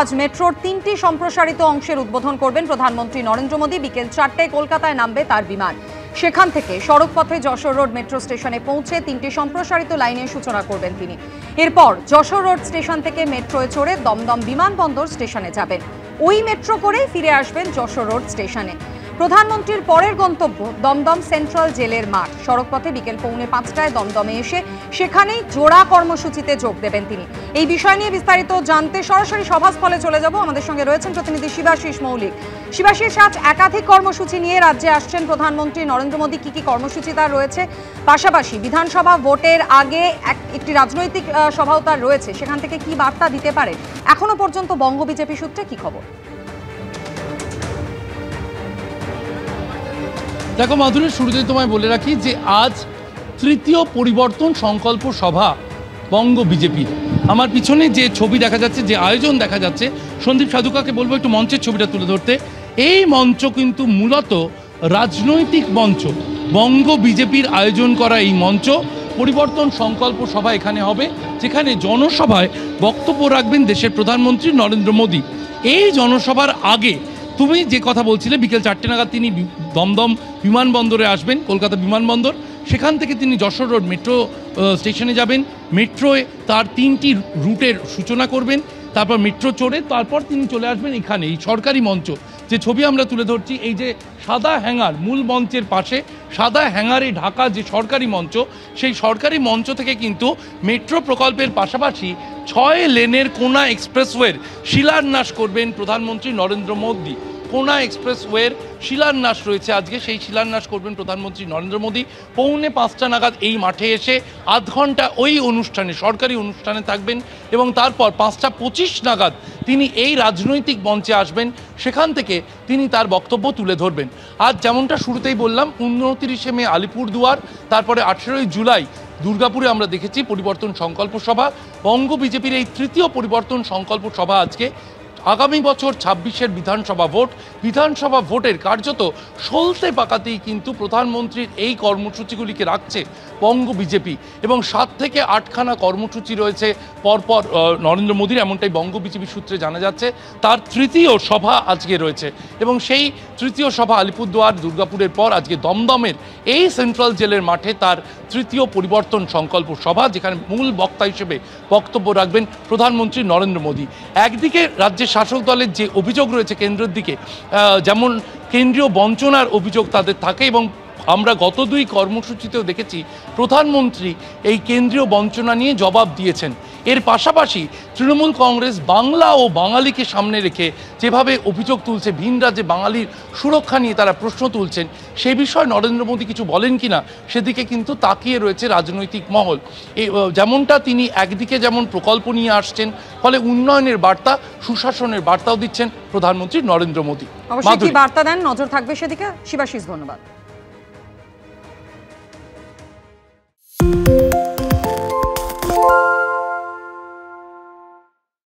আজ মেট্রোর 3টি সম্প্রসারিত অংশের উদ্বোধন করবেন প্রধানমন্ত্রী নরেন্দ্র মোদী। বিকেল 4টায় কলকাতায় নামবে তার বিমান। সেখান থেকে সড়কপথে যশোর রোড মেট্রো স্টেশনে পৌঁছে 3টি সম্প্রসারিত লাইনের সূচনা করবেন তিনি। এরপর যশোর রোড স্টেশন থেকে মেট্রোয় চড়ে দমদম বিমানবন্দর স্টেশনে যাবেন। ওই মেট্রো করেই ফিরে আসবেন যশোর রোড স্টেশনে। প্রধানমন্ত্রীর পরের গন্তব্য দমদম সেন্ট্রাল জেলের মাঠ। সড়কপথে বিকেল 4:45টায় দমদমে এসে সেখানেই জোড়া কর্মসূচিতে যোগ দেবেন তিনি। এই বিষয় নিয়ে বিস্তারিত জানতে সরাসরি সভাস্থলে চলে যাব। আমাদের সঙ্গে রয়েছেন প্রতিনিধি শিবাশিস মৌলিক। শিবাশিস, আজ একাধিক কর্মসূচি নিয়ে রাজ্যে আসছেন প্রধানমন্ত্রী নরেন্দ্র মোদী। কি কি কর্মসূচি তার রয়েছে? পাশাপাশি বিধানসভা ভোটের আগে একটি রাজনৈতিক সভাও তার রয়েছে, সেখান থেকে কি বার্তা দিতে পারে? এখনো পর্যন্ত বঙ্গ বিজেপি সূত্রে কি খবর? দেখো মাধুরী, শুরুতেই তোমায় বলে রাখি যে আজ তৃতীয় পরিবর্তন সংকল্প সভা বঙ্গ বিজেপির। আমার পিছনে যে ছবি দেখা যাচ্ছে, যে আয়োজন দেখা যাচ্ছে, সন্দীপ সাধুকাকে বলবো একটু মঞ্চের ছবিটা তুলে ধরতে। এই মঞ্চ কিন্তু মূলত রাজনৈতিক মঞ্চ। বঙ্গ বিজেপির আয়োজন করা এই মঞ্চ পরিবর্তন সংকল্প সভা এখানে হবে, যেখানে জনসভায় বক্তব্য রাখবেন দেশের প্রধানমন্ত্রী নরেন্দ্র মোদী। এই জনসভার আগে তুমি যে কথা বলছিলে, বিকেল 4টে নাগাদ তিনি দমদম বিমানবন্দরে আসবেন, কলকাতা বিমানবন্দর। সেখান থেকে তিনি যশোর রোড মেট্রো স্টেশনে যাবেন। মেট্রোয় তার 3টি রুটের সূচনা করবেন। তারপর মেট্রো চড়ে তারপর তিনি চলে আসবেন এখানে এই সরকারি মঞ্চ। যে ছবি আমরা তুলে ধরছি, এই যে সাদা হ্যাঙ্গার, মূল মঞ্চের পাশে সাদা হ্যাঙ্গারে ঢাকা যে সরকারি মঞ্চ, সেই সরকারি মঞ্চ থেকে কিন্তু মেট্রো প্রকল্পের পাশাপাশি 6 লেনের কোনা এক্সপ্রেসওয়ের শিলান্যাস করবেন প্রধানমন্ত্রী নরেন্দ্র মোদী। কোনা এক্সপ্রেসওয়ের শিলান্যাস রয়েছে আজকে, সেই শিলান্যাস করবেন প্রধানমন্ত্রী নরেন্দ্র মোদী। 4:45 নাগাদ এই মাঠে এসে আধ ঘন্টা ওই অনুষ্ঠানে, সরকারি অনুষ্ঠানে থাকবেন এবং তারপর 5:25 নাগাদ তিনি এই রাজনৈতিক মঞ্চে আসবেন। সেখান থেকে তিনি তার বক্তব্য তুলে ধরবেন। আজ যেমনটা শুরুতেই বললাম, 29শে মে আলিপুরদুয়ার, তারপরে 18ই জুলাই দুর্গাপুরে আমরা দেখেছি পরিবর্তন সংকল্প সভা। বঙ্গ বিজেপির এই তৃতীয় পরিবর্তন সংকল্প সভা আজকে। আগামী বছর 26-এর বিধানসভা ভোটের কার্যত সলতে পাকাতেই কিন্তু প্রধানমন্ত্রীর এই কর্মসূচিগুলিকে রাখছে বঙ্গ বিজেপি, এবং 7 থেকে 8খানা কর্মসূচি রয়েছে পরপর নরেন্দ্র মোদীর, এমনটাই বঙ্গ বিজেপি সূত্রে জানা যাচ্ছে। তার তৃতীয় সভা আজকে রয়েছে এবং সেই তৃতীয় সভা আলিপুরদুয়ার দুর্গাপুরের পর আজকে দমদমের এই সেন্ট্রাল জেলের মাঠে তার তৃতীয় পরিবর্তন সংকল্প সভা, যেখানে মূল বক্তা হিসেবে বক্তব্য রাখবেন প্রধানমন্ত্রী নরেন্দ্র মোদী। একদিকে রাজ্যের শাসক দলের যে অভিযোগ রয়েছে কেন্দ্রের দিকে, যেমন কেন্দ্রীয় বঞ্চনার অভিযোগ তাদের থাকে, এবং আমরা গত 2 কর্মসূচিতেও দেখেছি প্রধানমন্ত্রী এই কেন্দ্রীয় বঞ্চনা নিয়ে জবাব দিয়েছেন। এর পাশাপাশি তৃণমূল কংগ্রেস বাংলা ও বাঙালিকে সামনে রেখে যেভাবে অভিযোগ তুলছে, ভিন রাজ্যে বাঙালির সুরক্ষা নিয়ে তারা প্রশ্ন তুলছেন, সে বিষয়ে নরেন্দ্র মোদী কিছু বলেন কিনা সেদিকে কিন্তু তাকিয়ে রয়েছে রাজনৈতিক মহল। যেমনটা তিনি একদিকে যেমন প্রকল্প নিয়ে আসছেন, ফলে উন্নয়নের বার্তা, সুশাসনের বার্তাও দিচ্ছেন প্রধানমন্ত্রী নরেন্দ্র মোদী। অবশ্যই কি বার্তা দেন, নজর থাকবে সেদিকে। শিবাশিস, ধন্যবাদ।